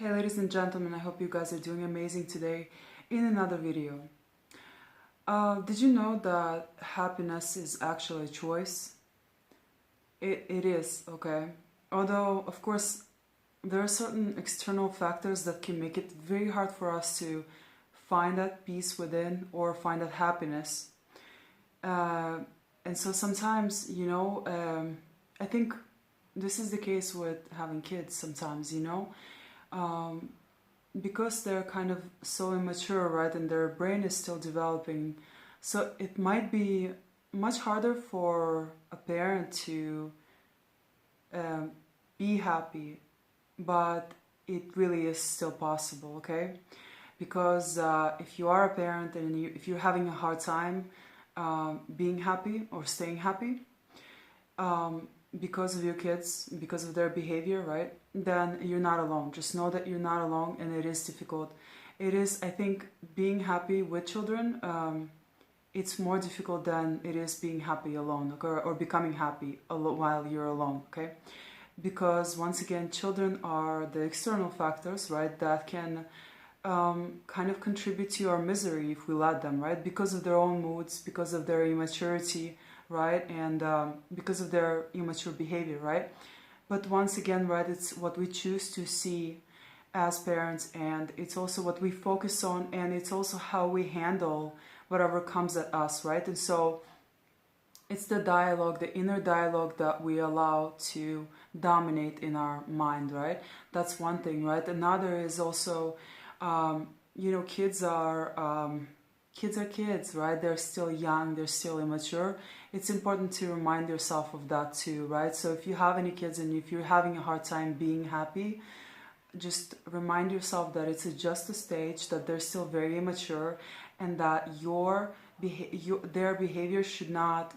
Hey ladies and gentlemen, I hope you guys are doing amazing today in another video. Did you know that happiness is actually a choice? It is, okay? Although, of course, there are certain external factors that can make it very hard for us to find that peace within or find that happiness. Uh, and so sometimes, I think this is the case with having kids sometimes, Um, because they're kind of so immature, right, and their brain is still developing, so it might be much harder for a parent to um, be happy, but it really is still possible, okay? Because if you are a parent and if you're having a hard time being happy or staying happy, um, because of your kids, because of their behavior, right? Then you're not alone. Just know that you're not alone, and it is difficult. It is, I think, being happy with children. It's more difficult than it is being happy alone, okay? Or becoming happy while you're alone, okay? Because once again, children are the external factors, right? That can kind of contribute to our misery if we let them, right? Because of their own moods, because of their immaturity, right? And because of their immature behavior, right? But once again, right, it's what we choose to see as parents, and it's also what we focus on, and it's also how we handle whatever comes at us, right? And so it's the dialogue, the inner dialogue that we allow to dominate in our mind, right? That's one thing, right? Another is also, kids are kids, right? They're still young, they're still immature. It's important to remind yourself of that too, right? So if you have any kids and if you're having a hard time being happy, just remind yourself that it's just a stage, that they're still very immature, and that their behavior should not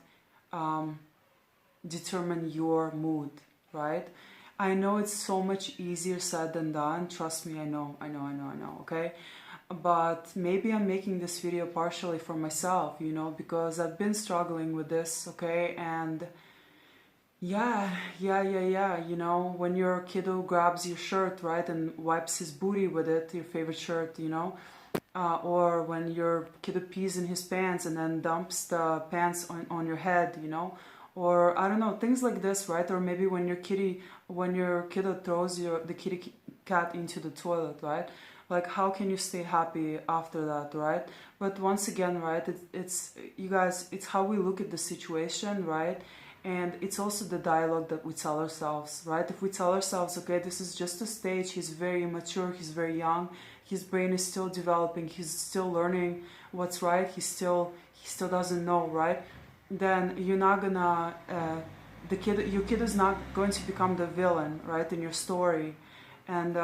determine your mood, right? I know it's so much easier said than done. Trust me, I know, okay? But maybe I'm making this video partially for myself, because I've been struggling with this, okay? And yeah. When your kiddo grabs your shirt, right, and wipes his booty with it, your favorite shirt, or when your kiddo pees in his pants and then dumps the pants on your head, or I don't know, things like this, right? Or maybe when your kiddo throws the kitty cat into the toilet, right? Like, how can you stay happy after that, right? But once again, right, it's you guys, it's how we look at the situation, right? And it's also the dialogue that we tell ourselves, right? If we tell ourselves, okay, this is just a stage, he's very immature, he's very young, his brain is still developing, he's still learning what's right, he still doesn't know, right? Then you're not gonna your kid is not going to become the villain, right, in your story. And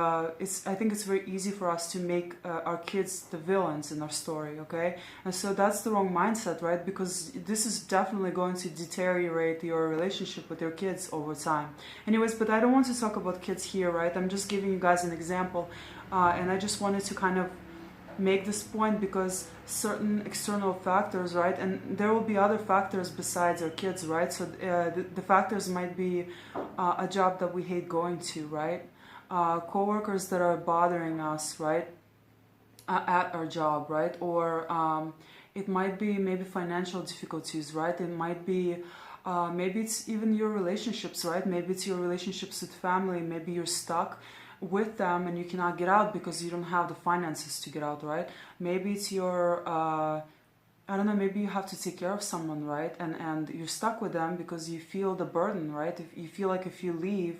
I think it's very easy for us to make our kids the villains in our story, okay? And so that's the wrong mindset, right? Because this is definitely going to deteriorate your relationship with your kids over time. Anyways, but I don't want to talk about kids here, right? I'm just giving you guys an example, and I just wanted to kind of make this point because certain external factors, right, and there will be other factors besides our kids, right? So the factors might be a job that we hate going to, right? Co-workers that are bothering us, right, at our job, right? Or it might be maybe financial difficulties, right? It might be maybe it's even your relationships, right? Maybe it's your relationships with family. Maybe you're stuck with them and you cannot get out because you don't have the finances to get out, right? Maybe it's your I don't know, maybe you have to take care of someone, right? And you're stuck with them because you feel the burden, right? If you feel like if you leave,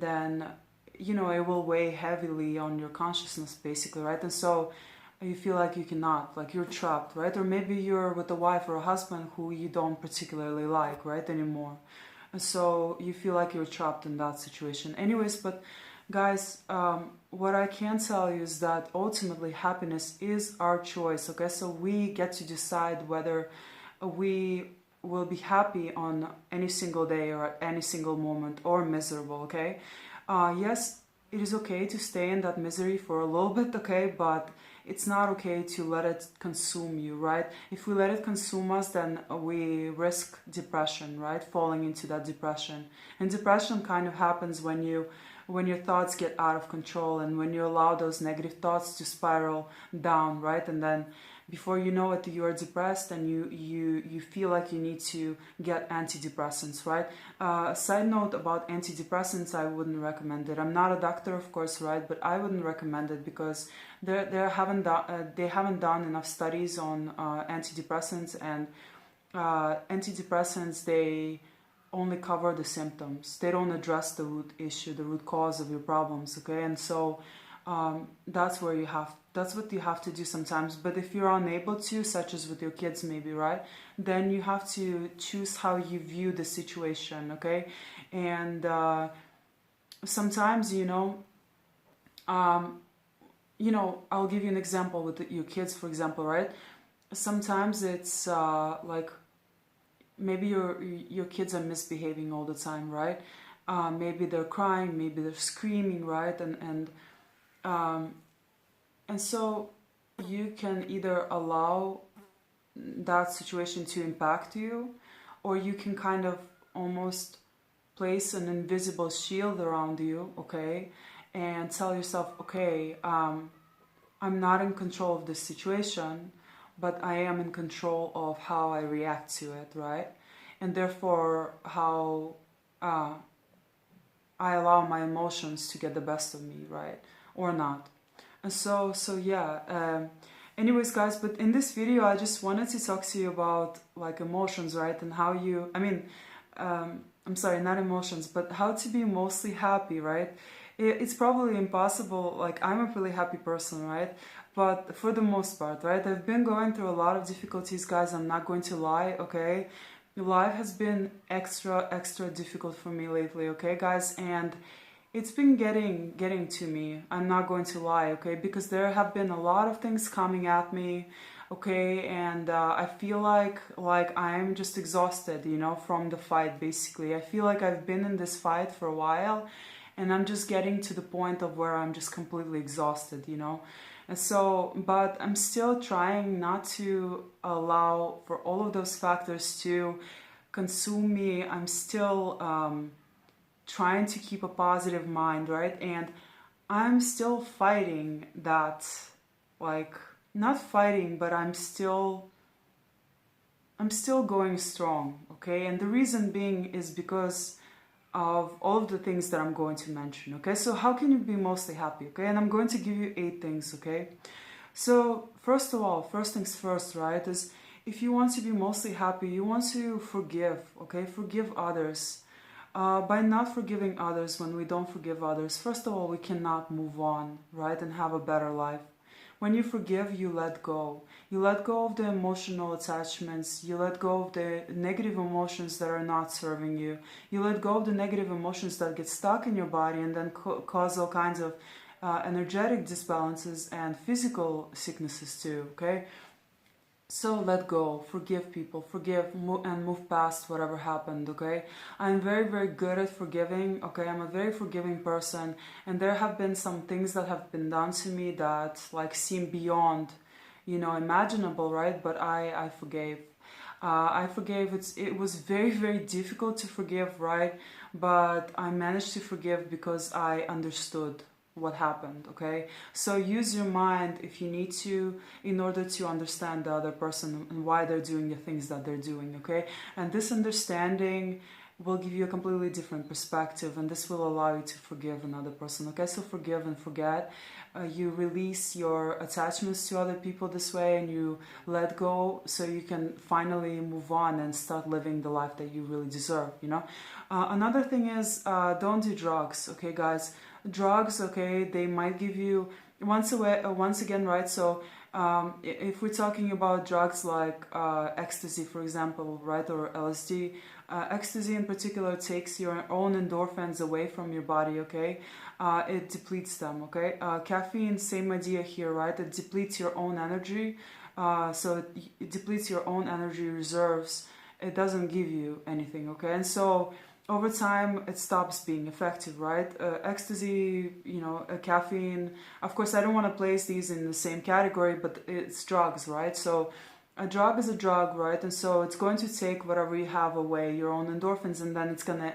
then it will weigh heavily on your consciousness, basically, right? And so you feel like you cannot, like you're trapped, right? Or maybe you're with a wife or a husband who you don't particularly like, right, anymore. And so you feel like you're trapped in that situation. Anyways, but guys, what I can tell you is that ultimately happiness is our choice, okay? So we get to decide whether we will be happy on any single day or at any single moment, or miserable, okay? Yes, it is okay to stay in that misery for a little bit, okay? But it's not okay to let it consume you, right? If we let it consume us, then we risk depression, right? Falling into that depression. And depression kind of happens when when your thoughts get out of control and when you allow those negative thoughts to spiral down, right? And then before you know it, you are depressed and you feel like you need to get antidepressants, right? Side note about antidepressants, I wouldn't recommend it. I'm not a doctor, of course, right? But I wouldn't recommend it because they haven't done enough studies on antidepressants, and antidepressants, they only cover the symptoms. They don't address the root issue, the root cause of your problems, okay? And so that's what you have to do sometimes. But if you're unable to, such as with your kids maybe, right, then you have to choose how you view the situation, okay? And sometimes, I'll give you an example with your kids, for example, right? Sometimes it's like maybe your kids are misbehaving all the time, right? Maybe they're crying, maybe they're screaming, right? And so you can either allow that situation to impact you, or you can kind of almost place an invisible shield around you, okay? And tell yourself, okay, I'm not in control of this situation, but I am in control of how I react to it, right? And therefore, how I allow my emotions to get the best of me, right? Or not. And so yeah. Anyways, guys, but in this video, I just wanted to talk to you about like emotions, right? And how I'm sorry, not emotions, but how to be mostly happy, right? It's probably impossible. Like, I'm a really happy person, right? But for the most part, right? I've been going through a lot of difficulties, guys. I'm not going to lie, okay? Life has been extra difficult for me lately, okay, guys? And it's been getting to me. I'm not going to lie, okay? Because there have been a lot of things coming at me, okay? And I feel like I'm just exhausted, from the fight, basically. I feel like I've been in this fight for a while, and I'm just getting to the point of where I'm just completely exhausted, And so, but I'm still trying not to allow for all of those factors to consume me. I'm still trying to keep a positive mind, right? And I'm still fighting that, like, not fighting, but I'm still going strong, okay? And the reason being is because of all of the things that I'm going to mention, okay? So how can you be mostly happy, okay? And I'm going to give you 8 things, okay? So first of all, first things first, right, is if you want to be mostly happy, you want to forgive, okay? Forgive others. By not forgiving others, when we don't forgive others, first of all, we cannot move on, right, and have a better life. When you forgive, you let go. You let go of the emotional attachments. You let go of the negative emotions that are not serving you. You let go of the negative emotions that get stuck in your body and then cause all kinds of energetic disbalances and physical sicknesses too, okay? So let go, forgive people, and move past whatever happened, okay? I'm very good at forgiving, okay? I'm a very forgiving person, and there have been some things that have been done to me that like seem beyond, imaginable, right? But I forgave. I forgave. It was very difficult to forgive, right? But I managed to forgive because I understood what happened, okay? So use your mind if you need to, in order to understand the other person and why they're doing the things that they're doing, okay? And this understanding will give you a completely different perspective, and this will allow you to forgive another person, okay? So forgive and forget. You release your attachments to other people this way, and you let go so you can finally move on and start living the life that you really deserve, Another thing is, don't do drugs, okay, guys? Drugs, okay, they might give you once again, right? So if we're talking about drugs like ecstasy, for example, right, or LSD, ecstasy in particular takes your own endorphins away from your body, okay? It depletes them, okay? Caffeine, same idea here, right? It depletes your own energy, so it depletes your own energy reserves. It doesn't give you anything, okay? And so over time, it stops being effective, right? Ecstasy, caffeine. Of course, I don't want to place these in the same category, but it's drugs, right? So a drug is a drug, right? And so it's going to take whatever you have away, your own endorphins, and then it's gonna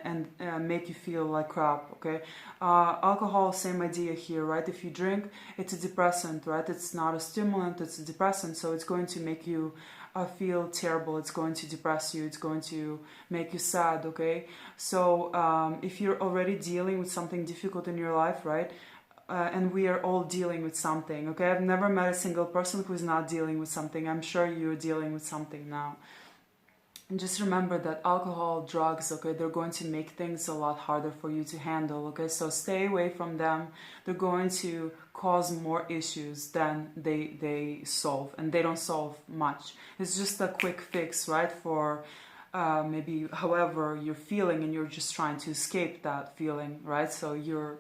make you feel like crap, okay? Alcohol, same idea here, right? If you drink, it's a depressant, right? It's not a stimulant, it's a depressant, so it's going to make you feel terrible, it's going to depress you, it's going to make you sad, okay? So if you're already dealing with something difficult in your life, right? And we are all dealing with something, okay? I've never met a single person who's not dealing with something. I'm sure you're dealing with something now. And just remember that alcohol, drugs, okay, they're going to make things a lot harder for you to handle, okay? So stay away from them. They're going to cause more issues than they solve, and they don't solve much. It's just a quick fix, right, for maybe however you're feeling, and you're just trying to escape that feeling, right? So you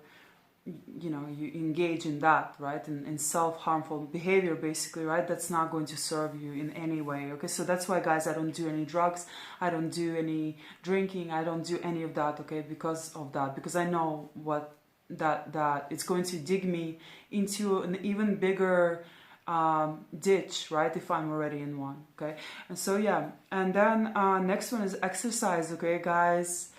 engage in that, right, in self-harmful behavior, basically, right? That's not going to serve you in any way, okay? So that's why, guys, I don't do any drugs, I don't do any drinking, I don't do any of that, okay? Because of that, because I know what that it's going to dig me into an even bigger ditch, right, if I'm already in one, okay? And so yeah, and then next one is exercise, okay, guys.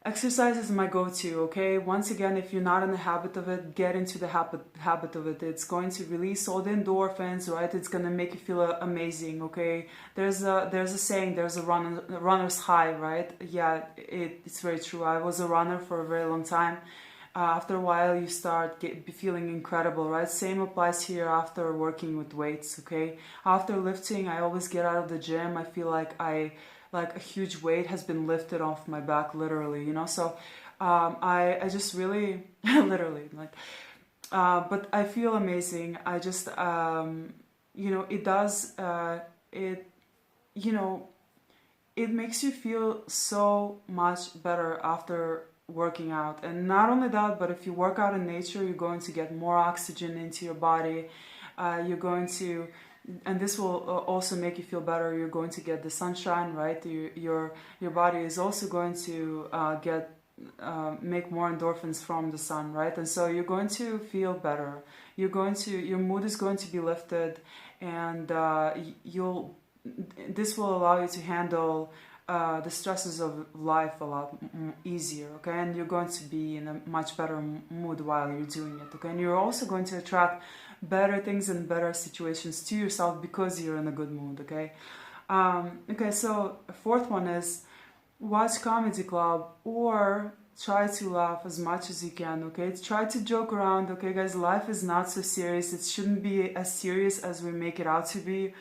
Exercise is my go-to, okay? Once again, if you're not in the habit of it, get into the habit of it. It's going to release all the endorphins, right? It's going to make you feel amazing, okay? There's a saying, there's a runner's high, right? Yeah, it's very true. I was a runner for a very long time. After a while, you start feeling incredible, right? Same applies here after working with weights, okay? After lifting, I always get out of the gym. I feel like like a huge weight has been lifted off my back, literally, you know. So I just really literally, like, but I feel amazing. I just it does it it makes you feel so much better after working out. And not only that, but if you work out in nature, you're going to get more oxygen into your body. You're going to, and this will also make you feel better. You're going to get the sunshine, right? Your body is also going to make more endorphins from the sun, right? And so you're going to feel better. Your mood is going to be lifted, and this will allow you to handle the stresses of life a lot easier, okay? And you're going to be in a much better mood while you're doing it, okay? And you're also going to attract better things and better situations to yourself because you're in a good mood, okay? Okay, so fourth one is watch comedy club or try to laugh as much as you can, okay? Try to joke around, okay, guys? Life is not so serious. It shouldn't be as serious as we make it out to be.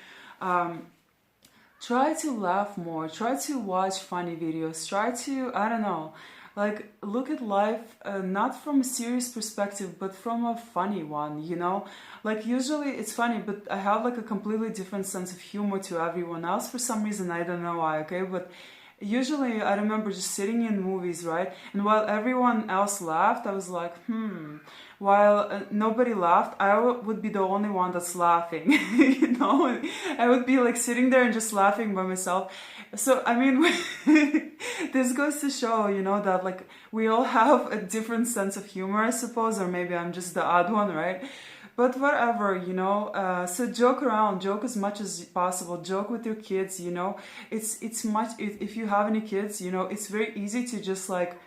Try to laugh more. Try to watch funny videos. Try to, I don't know, like, look at life not from a serious perspective, but from a funny one, you know? Like, usually it's funny, but I have like a completely different sense of humor to everyone else for some reason. I don't know why, okay? But usually I remember just sitting in movies, right? And while everyone else laughed, I was like, While nobody laughed, I would be the only one that's laughing, you know? I would be like sitting there and just laughing by myself. So, I mean, this goes to show, you know, that like we all have a different sense of humor, I suppose, or maybe I'm just the odd one, right? But whatever, you know, so joke around, joke as much as possible, joke with your kids, you know. It's much, if you have any kids, you know, it's very easy to just like,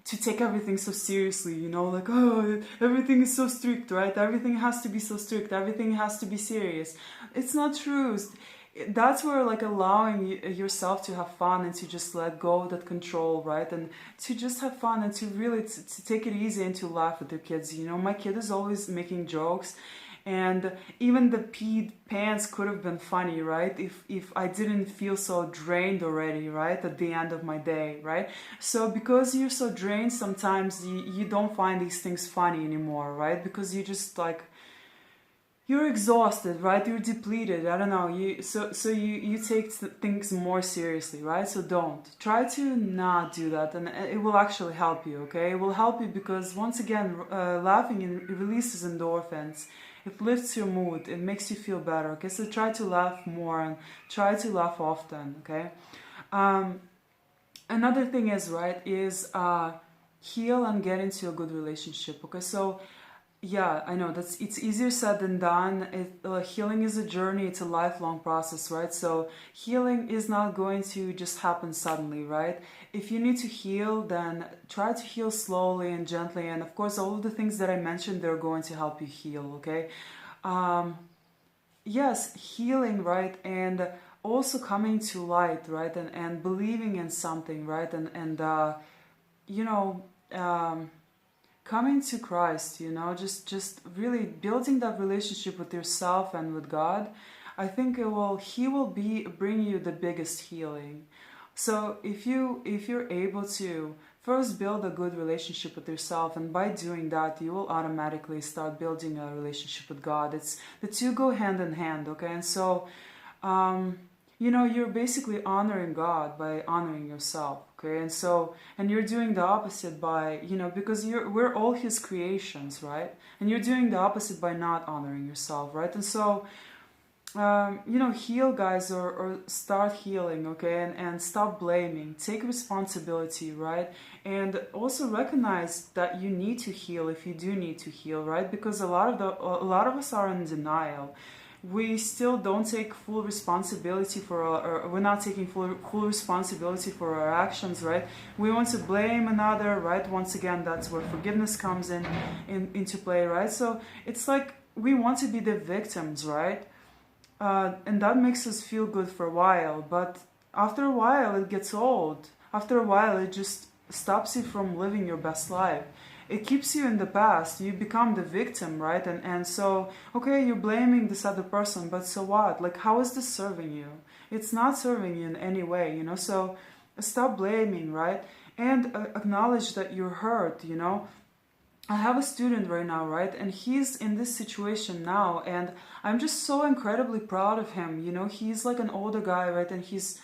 to take everything so seriously, you know, like, oh, everything is so strict, right? Everything has to be so strict, everything has to be serious. It's not true. That's where like allowing yourself to have fun and to just let go of that control, right? And to just have fun and to really to take it easy and to laugh with your kids. You know, my kid is always making jokes, and even the peed pants could have been funny, right? If I didn't feel so drained already, right, at the end of my day, right? So because you're so drained, sometimes you don't find these things funny anymore, right? Because you just like, you're exhausted, right? You're depleted. I don't know. You take things more seriously, right? So don't try to not do that, and it will actually help you. Okay, it will help you because once again, laughing releases endorphins. It lifts your mood. It makes you feel better. Okay, so try to laugh more and try to laugh often. Okay. Another thing is, right, is heal and get into a good relationship. Okay, so Yeah, I know it's easier said than done. Healing is a journey, it's a lifelong process, right? So healing is not going to just happen suddenly, right? If you need to heal, then try to heal slowly and gently. And of course, all of the things that I mentioned, they're going to help you heal, okay? Um, yes, healing, right? And also coming to light, right? And believing in something, right? And you know, um, coming to Christ, just really building that relationship with yourself and with God. I think He will be bring you the biggest healing. So if you're able to first build a good relationship with yourself, and by doing that you will automatically start building a relationship with God. It's the two go hand in hand, okay? And so um, you're basically honoring God by honoring yourself, okay? And so, and you're doing the opposite by, because we're all His creations, right? And you're doing the opposite by not honoring yourself, right? And so, heal, guys, or start healing, okay? And stop blaming. Take responsibility, right? And also recognize that you need to heal if you do need to heal, right? Because a lot of us are in denial. We still don't take full responsibility for or we're not taking full responsibility for our actions, right? We want to blame another, right? Once again, that's where forgiveness comes into play, right? So it's like we want to be the victims, right? And that makes us feel good for a while, but after a while it gets old. After a while it just stops you from living your best life. It keeps you in the past. You become the victim, right? And so, okay, you're blaming this other person, but so what? Like, how is this serving you? It's not serving you in any way, So stop blaming, right? And acknowledge that you're hurt. I have a student right now, right? And he's in this situation now, and I'm just so incredibly proud of him. He's like an older guy, right? And he's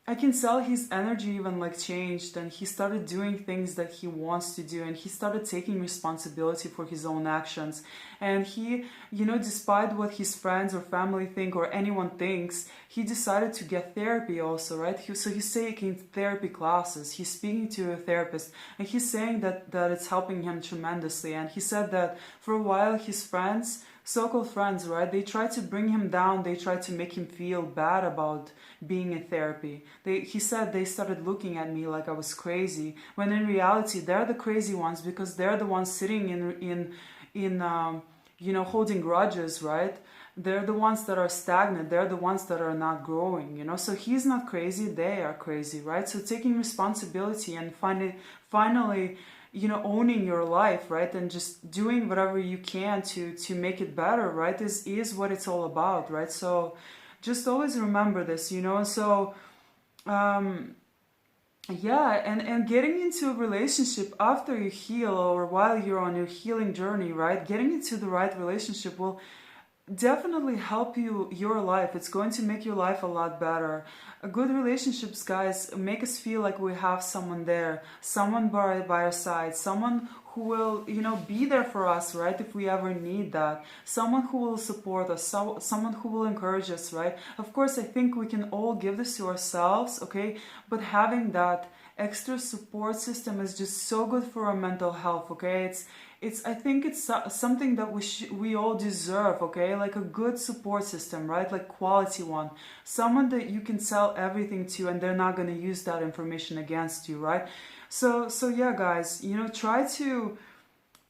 I can tell his energy even like changed, and he started doing things that he wants to do, and he started taking responsibility for his own actions. And he, despite what his friends or family think or anyone thinks, he decided to get therapy also, right? So he's taking therapy classes, he's speaking to a therapist, and he's saying that it's helping him tremendously. And he said that for a while his friends, so-called friends, right, they tried to bring him down, they tried to make him feel bad about being in therapy. He said they started looking at me like I was crazy, when in reality they're the crazy ones, because they're the ones sitting in holding grudges, right? They're the ones that are stagnant, they're the ones that are not growing. So he's not crazy, they are crazy, right? So taking responsibility and finally owning your life, right? And just doing whatever you can to make it better, right? Is what it's all about, right? So just always remember this, So yeah, and getting into a relationship after you heal or while you're on your healing journey, right? Getting into the right relationship will definitely help your life. It's going to make your life a lot better. Good relationships, guys, make us feel like we have someone there, someone by our side, someone who will be there for us, right? If we ever need that, someone who will support us, someone who will encourage us, right? Of course, I think we can all give this to ourselves, okay? But having that extra support system is just so good for our mental health, okay? I think it's something that we all deserve, okay? Like a good support system, right? Like quality one. Someone that you can tell everything to and they're not going to use that information against you, right? So yeah, guys, try to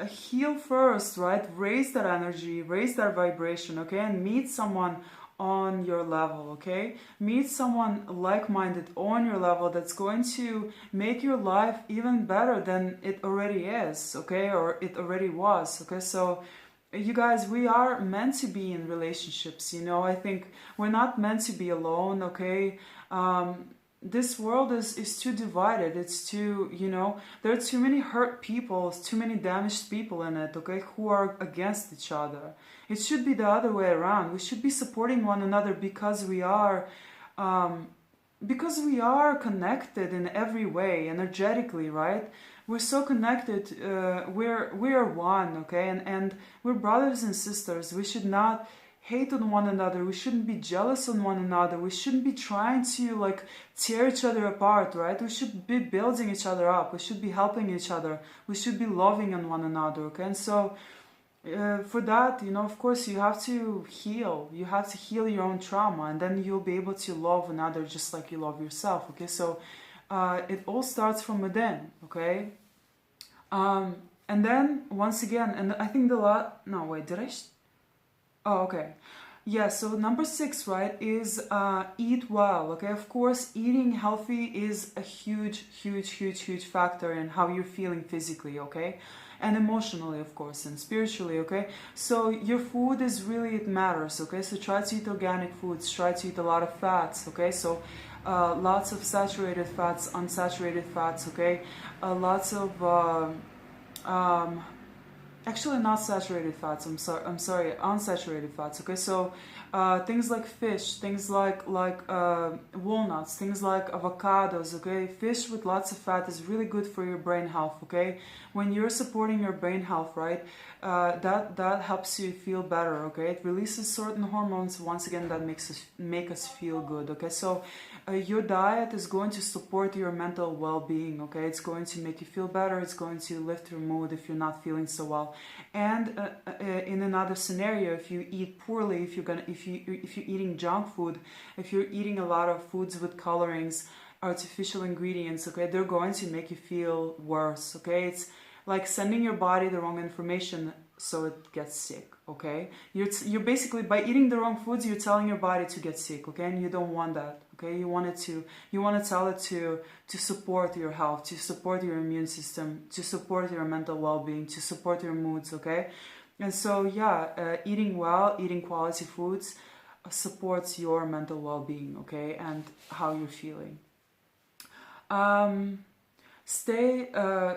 heal first, right? Raise that energy, raise that vibration, okay? And meet someone on your level, okay? Meet someone like-minded on your level that's going to make your life even better than it already is, okay? Or it already was, okay? So you guys, we are meant to be in relationships, I think we're not meant to be alone, okay? This world is too divided. It's too, there are too many hurt people, too many damaged people in it, okay, who are against each other. It should be the other way around. We should be supporting one another because we are connected in every way, energetically, right? We're so connected. We are one, okay, and we're brothers and sisters. We should not hate on one another. We shouldn't be jealous on one another. We shouldn't be trying to like tear each other apart, right? We should be building each other up. We should be helping each other. We should be loving on one another, okay? And so for that, you know, of course, you have to heal. You have to heal your own trauma, and then you'll be able to love another just like you love yourself, okay? So it all starts from within, okay? And then once again, and I think no, wait, did I? Oh, okay. Yeah, so number 6, right, is eat well, okay? Of course, eating healthy is a huge, huge, huge, huge factor in how you're feeling physically, okay? And emotionally, of course, and spiritually, okay? So your food is really, it matters, okay? So try to eat organic foods, try to eat a lot of fats, okay? So lots of saturated fats, unsaturated fats, okay? Lots of actually not saturated fats, I'm sorry, unsaturated fats, okay? So things like fish, things like walnuts, things like avocados, okay? Fish with lots of fat is really good for your brain health, okay? When you're supporting your brain health, right, that helps you feel better, okay? It releases certain hormones, once again, that make us feel good, okay? So your diet is going to support your mental well-being, okay? It's going to make you feel better. It's going to lift your mood if you're not feeling so well. And in another scenario, if you eat poorly, if you're eating junk food, if you're eating a lot of foods with colorings, artificial ingredients, okay, they're going to make you feel worse, okay? It's like sending your body the wrong information so it gets sick, okay? You're basically, by eating the wrong foods, you're telling your body to get sick, okay? And you don't want that, okay? You want to tell it to support your health, to support your immune system, to support your mental well-being, to support your moods, okay? And so, yeah, eating well, eating quality foods supports your mental well-being, okay? And how you're feeling.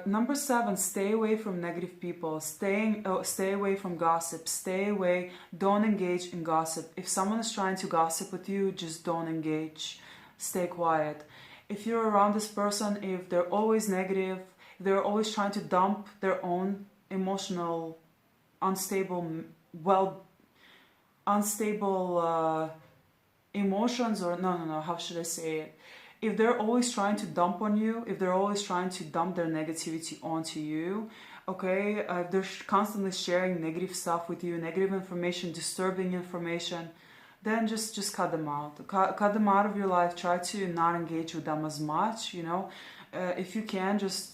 Number 7, stay away from negative people. Stay away from gossip. Stay away. Don't engage in gossip. If someone is trying to gossip with you, just don't engage. Stay quiet. If you're around this person, if they're always negative, they're always trying to dump their own emotional, unstable emotions, or no, how should I say it? If they're always trying to dump on you, if they're always trying to dump their negativity onto you, okay, if they're constantly sharing negative stuff with you, negative information, disturbing information, then just cut them out. Cut them out of your life. Try to not engage with them as much, you know. If you can, just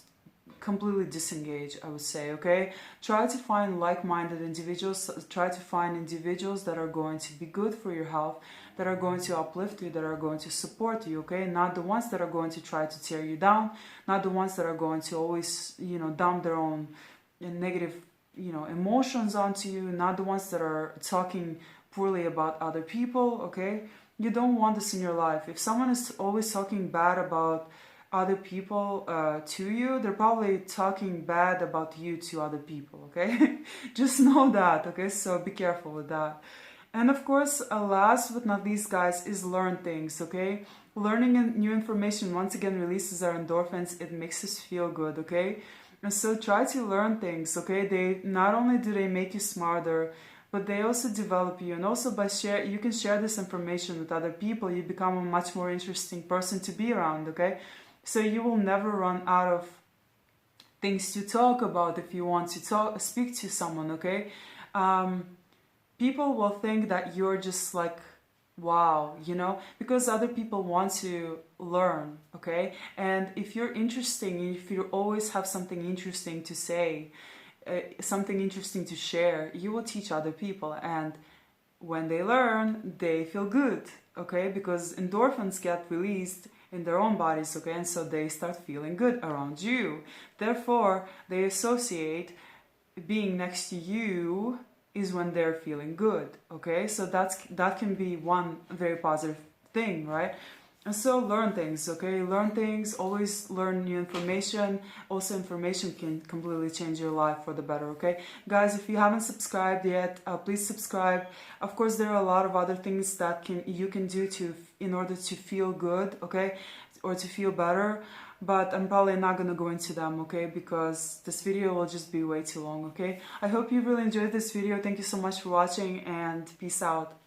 completely disengage, I would say, okay? Try to find like-minded individuals. Try to find individuals that are going to be good for your health, that are going to uplift you, that are going to support you, okay? Not the ones that are going to try to tear you down, not the ones that are going to always, you know, dump their own negative, you know, emotions onto you, not the ones that are talking poorly about other people, okay? You don't want this in your life. If someone is always talking bad about other people to you, they're probably talking bad about you to other people, okay? Just know that, okay? So be careful with that. And of course, last but not least, guys, is learn things, okay? Learning new information, once again, releases our endorphins. It makes us feel good, okay? And so try to learn things, okay? They not only do they make you smarter, but they also develop you. And also you can share this information with other people. You become a much more interesting person to be around, okay? So you will never run out of things to talk about if you want to speak to someone, okay? People will think that you're just like, wow, you know, because other people want to learn, okay? And if you're interesting, if you always have something interesting to say, something interesting to share, you will teach other people. And when they learn, they feel good, okay? Because endorphins get released in their own bodies, okay? And so they start feeling good around you. Therefore, they associate being next to you is when they're feeling good, okay? So that can be one very positive thing, right? And so learn things, okay? Learn things, always learn new information. Also, information can completely change your life for the better, okay? Guys, if you haven't subscribed yet, please subscribe. Of course, there are a lot of other things that you can do in order to feel good, okay? Or to feel better. but I'm probably not gonna go into them, okay, because this video will just be way too long, okay. I hope you really enjoyed this video. Thank you so much for watching, and peace out.